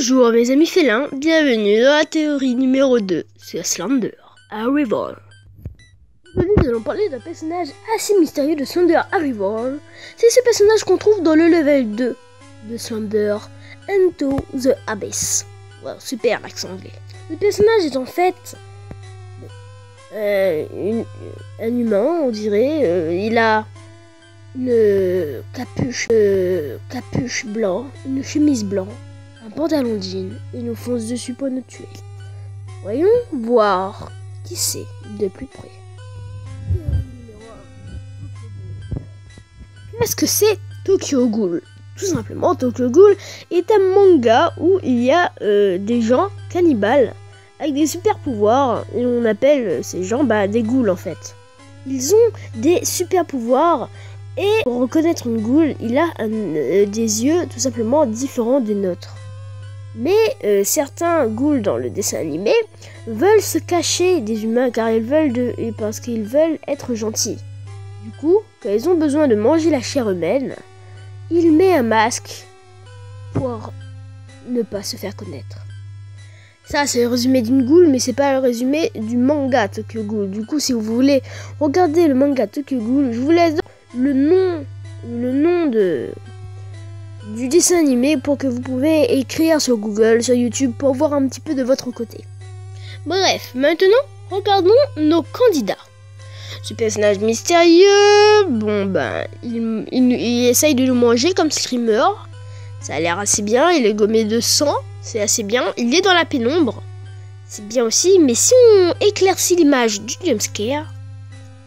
Bonjour mes amis félins, bienvenue dans la théorie numéro 2 sur Slender Arrival. Aujourd'hui nous allons parler d'un personnage assez mystérieux de Slender Arrival. C'est ce personnage qu'on trouve dans le level 2 de Slender Into the Abyss. Wow, super l'accent anglais. Le personnage est en fait un humain, on dirait. Il a une capuche blanc, une chemise blanc, un pantalon jean et nous fonce dessus pour nous tuer. Voyons voir qui c'est de plus près. Qu'est-ce que c'est Tokyo Ghoul? Tout simplement, Tokyo Ghoul est un manga où il y a des gens cannibales avec des super pouvoirs et on appelle ces gens des ghouls en fait. Ils ont des super pouvoirs et pour reconnaître une ghoul, il a des yeux tout simplement différents des nôtres. Mais certains ghouls dans le dessin animé veulent se cacher des humains parce qu'ils veulent être gentils. Du coup, quand ils ont besoin de manger la chair humaine, ils mettent un masque pour ne pas se faire connaître. Ça, c'est le résumé d'une ghoul, mais c'est pas le résumé du manga Tokyo Ghoul. Du coup, si vous voulez regarder le manga Tokyo Ghoul, je vous laisse le nom du dessin animé pour que vous pouvez écrire sur Google, sur YouTube pour voir un petit peu de votre côté. Bref, maintenant, regardons nos candidats. Ce personnage mystérieux, il essaye de nous manger comme Screamer. Ça a l'air assez bien, il est gommé de sang, c'est assez bien. Il est dans la pénombre, c'est bien aussi. Mais si on éclaircit l'image du jumpscare,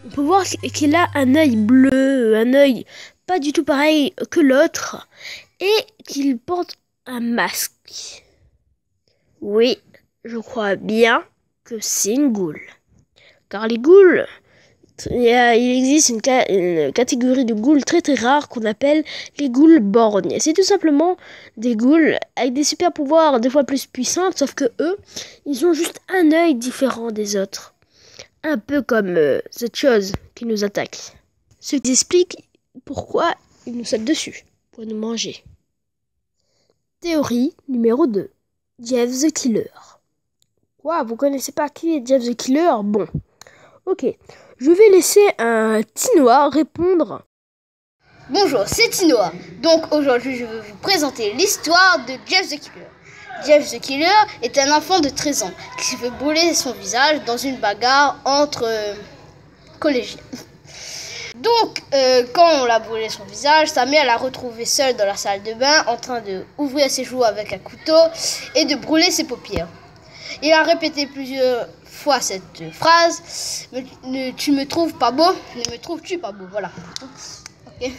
on peut voir qu'il a un œil bleu, un œil pas du tout pareil que l'autre, et qu'il porte un masque. Oui, je crois bien que c'est une ghoul. Car les ghouls, il existe une catégorie de ghouls très très rare qu'on appelle les ghouls borgnes. C'est tout simplement des ghouls avec des super pouvoirs des fois plus puissants, sauf que eux, ils ont juste un œil différent des autres. Un peu comme cette chose qui nous attaque. Ce qui explique pourquoi ils nous sautent dessus, pour nous manger. Théorie numéro 2. Jeff the Killer. Quoi, vous connaissez pas qui est Jeff the Killer? Bon, ok. Je vais laisser un Tinoa répondre. Bonjour, c'est Tinoa. Donc aujourd'hui, je vais vous présenter l'histoire de Jeff the Killer. Jeff the Killer est un enfant de 13 ans qui se fait brûler son visage dans une bagarre entre collégiens. Donc, quand on l'a brûlé son visage, sa mère l'a retrouvé seule dans la salle de bain en train d'ouvrir ses joues avec un couteau et de brûler ses paupières. Il a répété plusieurs fois cette phrase. Tu me trouves pas beau? Ne me trouves-tu pas beau? Voilà. Okay.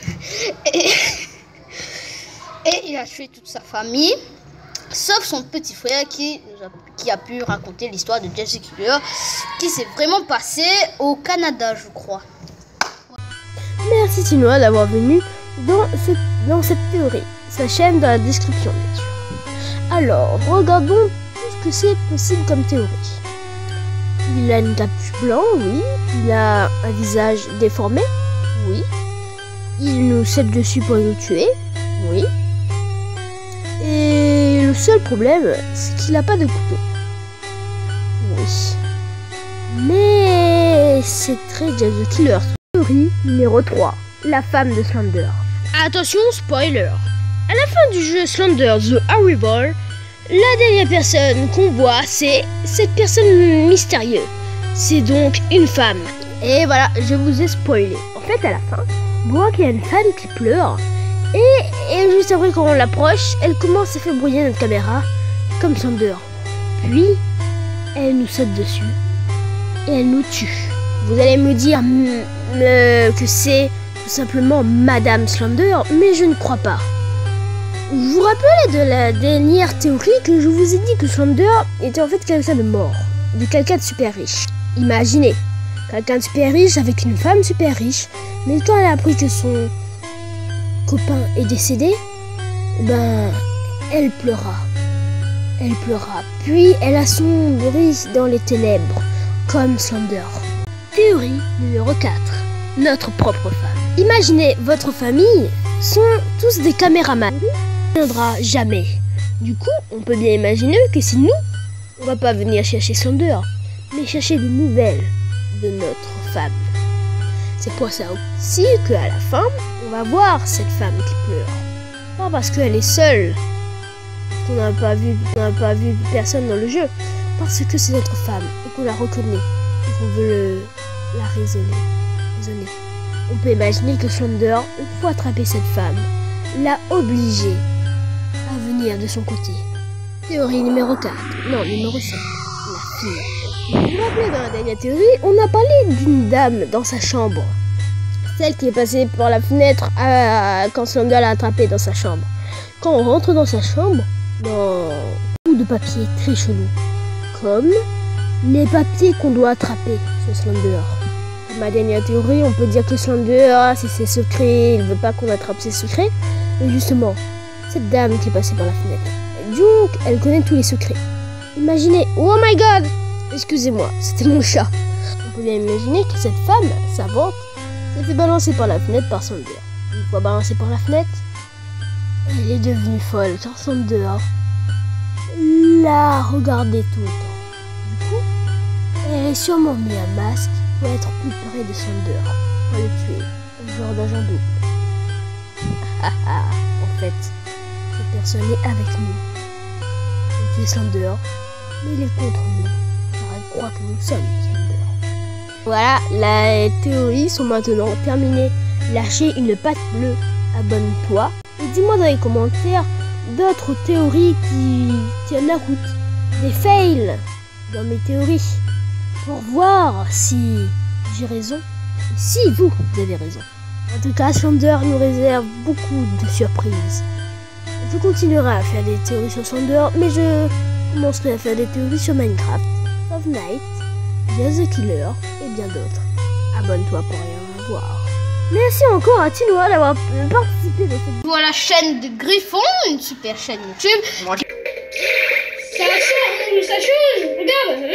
Et il a tué toute sa famille, sauf son petit frère qui a pu raconter l'histoire de Jeff the Killer, qui s'est vraiment passé au Canada, je crois. Merci Tinoa d'avoir venu dans cette théorie. Sa chaîne dans la description, bien sûr. Alors, regardons tout ce que c'est possible comme théorie. Il a une capuche blanche, oui. Il a un visage déformé, oui. Il nous saute dessus pour nous tuer, oui. Et le seul problème, c'est qu'il n'a pas de couteau. Oui. Mais c'est très Jeff the Killer. Théorie numéro 3. La femme de Slender. Attention, spoiler. À la fin du jeu Slender The Arrival, la dernière personne qu'on voit, c'est cette personne mystérieuse. C'est donc une femme. Et voilà, je vous ai spoilé. En fait, à la fin, on voit qu'il y a une femme qui pleure. Et juste après, quand on l'approche, elle commence à faire brouiller notre caméra, comme Slender. Puis, elle nous saute dessus. Et elle nous tue. Vous allez me dire que c'est tout simplement Madame Slender, mais je ne crois pas. Je vous rappelle de la dernière théorie que je vous ai dit que Slender était en fait quelqu'un de mort, de quelqu'un de super riche. Imaginez, quelqu'un de super riche avec une femme super riche, mais quand elle a appris que son copain est décédé, elle pleura. Elle pleura, puis elle a sombré dans les ténèbres, comme Slender. Théorie numéro 4. Notre propre femme. Imaginez, votre famille sont tous des caméramans. Ne viendra jamais. Du coup, on peut bien imaginer que c'est nous, on va pas venir chercher Slender, mais chercher des nouvelles de notre femme. C'est pour ça aussi qu'à la fin, on va voir cette femme qui pleure. Pas parce qu'elle est seule, qu'on n'a pas vu personne dans le jeu, parce que c'est notre femme et qu'on la reconnaît et qu'on veut la raisonner. On peut imaginer que Slender, pour attraper cette femme, l'a obligée à venir de son côté. Théorie numéro 4, non numéro 5, la fille. Vous vous rappelez, dans la dernière théorie, on a parlé d'une dame dans sa chambre. Celle qui est passée par la fenêtre quand Slender l'a attrapée dans sa chambre. Quand on rentre dans sa chambre, dans beaucoup de papiers très chelous, comme les papiers qu'on doit attraper sur Slender. Dans ma dernière théorie, on peut dire que Slender, c'est ses secrets, il veut pas qu'on attrape ses secrets. Mais justement, cette dame qui est passée par la fenêtre, donc elle connaît tous les secrets. Imaginez, oh my god! Excusez-moi, c'était mon chat. On peut bien imaginer que cette femme savante s'est fait balancer par la fenêtre par Slender. Une fois balancée par la fenêtre, elle est devenue folle car Slender l'a regardée tout le temps. Du coup, elle est sûrement mis un masque pour être plus près de Slender, pour le tuer, un genre d'agent double. En fait, cette personne est avec nous. Elle tue Slender, mais il est contre nous. Je crois que nous sommes Slender. Voilà, les théories sont maintenant terminées. Lâchez une patte bleue, abonne-toi et dis-moi dans les commentaires d'autres théories qui tiennent la route, des fails dans mes théories, pour voir si j'ai raison et si vous avez raison. En tout cas, Slender nous réserve beaucoup de surprises. Je continuerai à faire des théories sur Slender, mais je commencerai à faire des théories sur Minecraft, of Night, Jeff the Killer et bien d'autres. Abonne-toi pour rien voir. Merci encore à Tinoa d'avoir participé dans cette vidéo. Voilà la chaîne de Griffon, une super chaîne YouTube. Ça sort, ça chose, regarde.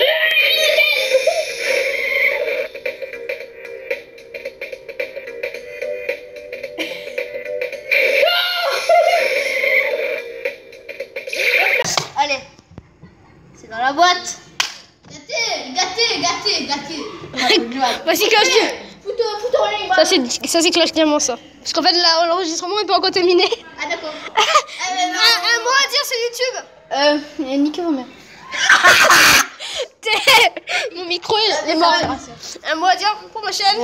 Allez, c'est dans la boîte. Gâté. Voici Cloche Ça c'est Cloche Diamant ça. Parce qu'en fait l'enregistrement n'est pas encore terminé. Ah d'accord. Un mot à dire sur YouTube. Niquez vos mères. Mon micro est mort. Un mot à dire pour ma chaîne.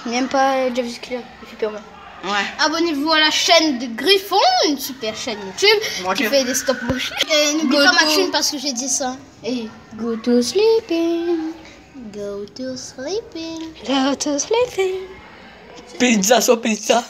N'aime pas Jeff the Killer, il fait peur. Ouais. Abonnez-vous à la chaîne de Griffon, une super chaîne YouTube qui fait des stop motion. Et n'oubliez pas Maxime parce que j'ai dit ça. Et go to sleeping. Go to sleeping. Go to sleeping. Pizza sur pizza.